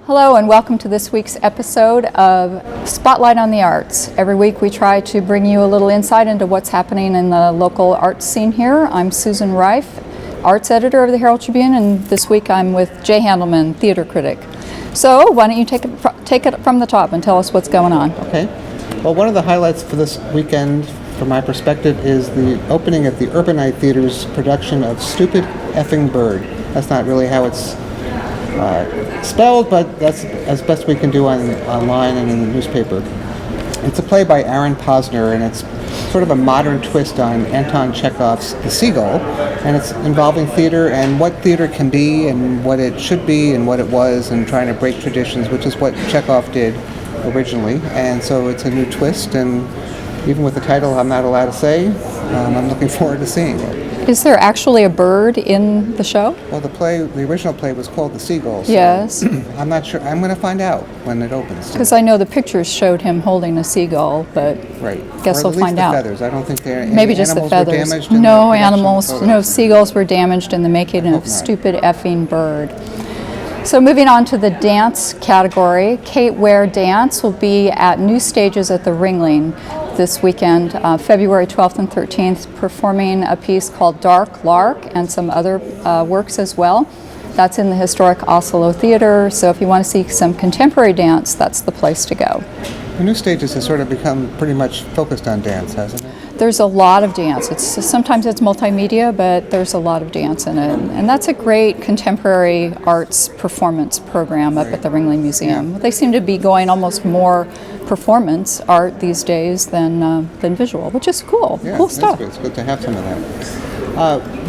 Hello and welcome to this week's episode of Spotlight on the Arts. Every week we try to bring you a little insight into what's happening in the local arts scene here. I'm Susan Reif, arts editor of the Herald-Tribune, and this week I'm with Jay Handelman, theater critic. So why don't you take it from the top and tell us what's going on. Okay. Well, one of the highlights for this weekend, from my perspective, is the opening of the Urbanite Theater's production of Stupid Effing Bird. That's not really how it's spelled, but that's as best we can do online and in the newspaper. It's a play by Aaron Posner, and it's sort of a modern twist on Anton Chekhov's The Seagull, and it's involving theater and what theater can be and what it should be and what it was, and trying to break traditions, which is what Chekhov did originally. And so it's a new twist, and even with the title I'm not allowed to say, I'm looking forward to seeing it. Is there actually a bird in the show? Well, the original play was called The Seagull. So yes. I'm not sure. I'm going to find out when it opens. Because I know the pictures showed him holding a seagull, but right. Guess or we'll find out. Feathers. I don't think maybe just the feathers. Were damaged no animals, no seagulls were damaged in the making of Stupid Effing Bird. So moving on to the dance category, Kate Ware Dance will be at New Stages at the Ringling this weekend, February 12th and 13th, performing a piece called Dark Lark and some other works as well. That's in the historic Oslo Theater, so if you want to see some contemporary dance, that's the place to go. The New Stages has sort of become pretty much focused on dance, hasn't it? There's a lot of dance. Sometimes it's multimedia, but there's a lot of dance in it. And that's a great contemporary arts performance program up at the Ringling Museum. Yeah. They seem to be going almost more performance art these days than visual, which is cool. Yeah, cool stuff. It's good to have some of that.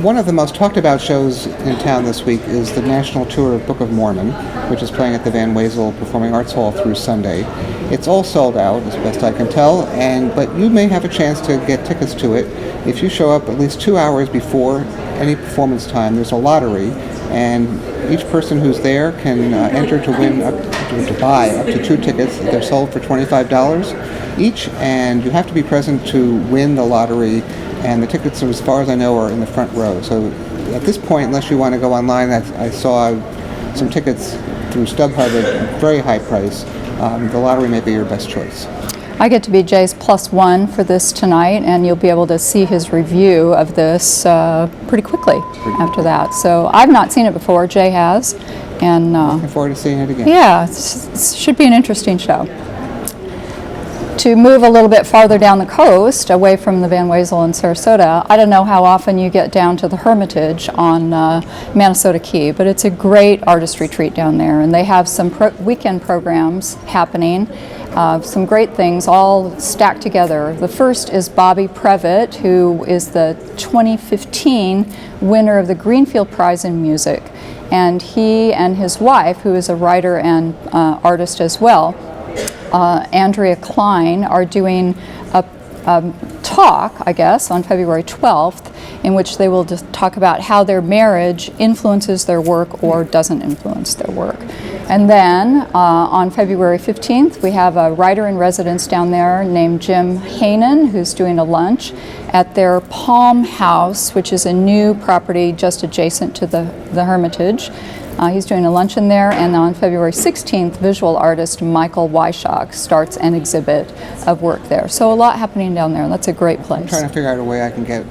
One of the most talked about shows in town this week is the national tour of Book of Mormon, which is playing at the Van Wezel Performing Arts Hall through Sunday. It's all sold out, as best I can tell, but you may have a chance to get tickets to it if you show up at least 2 hours before any performance time. There's a lottery, and each person who's there can enter to buy up to 2 tickets. They're sold for $25 each, and you have to be present to win the lottery. And the tickets, as far as I know, are in the front row. So at this point, unless you want to go online, I saw some tickets through StubHub at a very high price. The lottery may be your best choice. I get to be Jay's +1 for this tonight, and you'll be able to see his review of this pretty quickly after that. So I've not seen it before. Jay has. And looking forward to seeing it again. Yeah, it should be an interesting show. To move a little bit farther down the coast, away from the Van Wezel and Sarasota, I don't know how often you get down to the Hermitage on Manasota Key, but it's a great artist retreat down there, and they have some weekend programs happening, some great things all stacked together. The first is Bobby Previtt, who is the 2015 winner of the Greenfield Prize in Music, and he and his wife, who is a writer and artist as well, Andrea Klein, are doing a talk, I guess, on February 12th, in which they will just talk about how their marriage influences their work or doesn't influence their work. And then on February 15th, we have a writer in residence down there named Jim Hainan, who's doing a lunch at their Palm House, which is a new property just adjacent to the Hermitage. He's doing a luncheon there, and on February 16th, visual artist Michael Weishock starts an exhibit of work there. So a lot happening down there. That's a great place. I'm trying to figure out a way I can get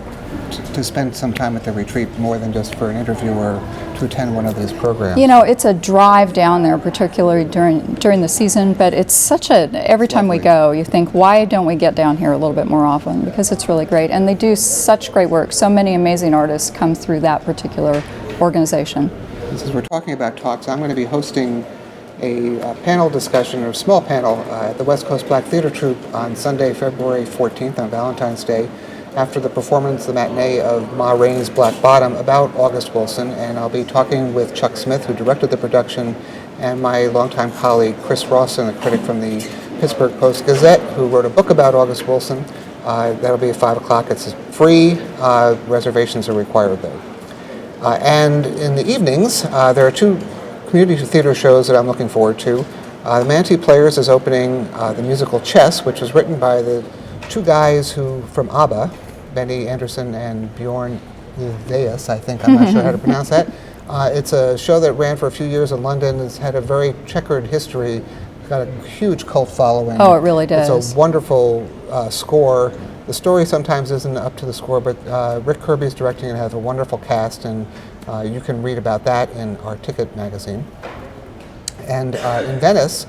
to spend some time at the retreat more than just for an interview or to attend one of these programs. You know, it's a drive down there, particularly during the season, but it's such every time we go, you think, why don't we get down here a little bit more often? Because it's really great, and they do such great work. So many amazing artists come through that particular organization. Since we're talking about talks, I'm going to be hosting a panel discussion, or a small panel, at the West Coast Black Theater Troupe on Sunday, February 14th, on Valentine's Day, after the performance, the matinee of Ma Rainey's Black Bottom, about August Wilson. And I'll be talking with Chuck Smith, who directed the production, and my longtime colleague Chris Rawson, a critic from the Pittsburgh Post-Gazette, who wrote a book about August Wilson. That'll be at 5 o'clock. It's free. Reservations are required, though. And in the evenings, there are 2 community theater shows that I'm looking forward to. The Manatee Players is opening the musical Chess, which was written by the 2 guys from ABBA, Benny Anderson and Bjorn Ulvaeus, I think. I'm not sure how to pronounce that. It's a show that ran for a few years in London. It's had a very checkered history. Got a huge cult following. Oh, it really does. It's a wonderful score. The story sometimes isn't up to the score, but Rick Kirby's directing it, has a wonderful cast, and you can read about that in our Ticket magazine. And in Venice,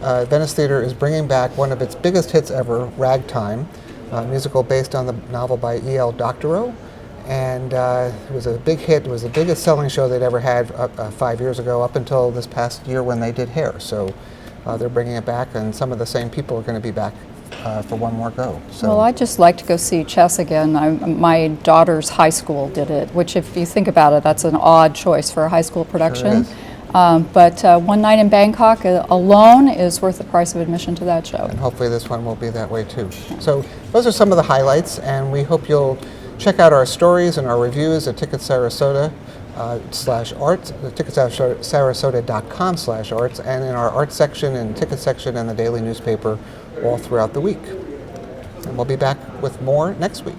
Venice Theatre is bringing back one of its biggest hits ever, Ragtime, a musical based on the novel by E.L. Doctorow. And it was a big hit. It was the biggest selling show they'd ever had 5 years ago, up until this past year when they did Hair. So they're bringing it back, and some of the same people are going to be back for one more go. So, well, I'd just like to go see Chess again. My daughter's high school did it, which, if you think about it, that's an odd choice for a high school production. Sure is. But One Night in Bangkok alone is worth the price of admission to that show. And hopefully this one will be that way too. So those are some of the highlights, and we hope you'll check out our stories and our reviews at Ticket Sarasota /arts, ticketsarasota.com/arts, and in our art section and ticket section and the daily newspaper all throughout the week. And we'll be back with more next week.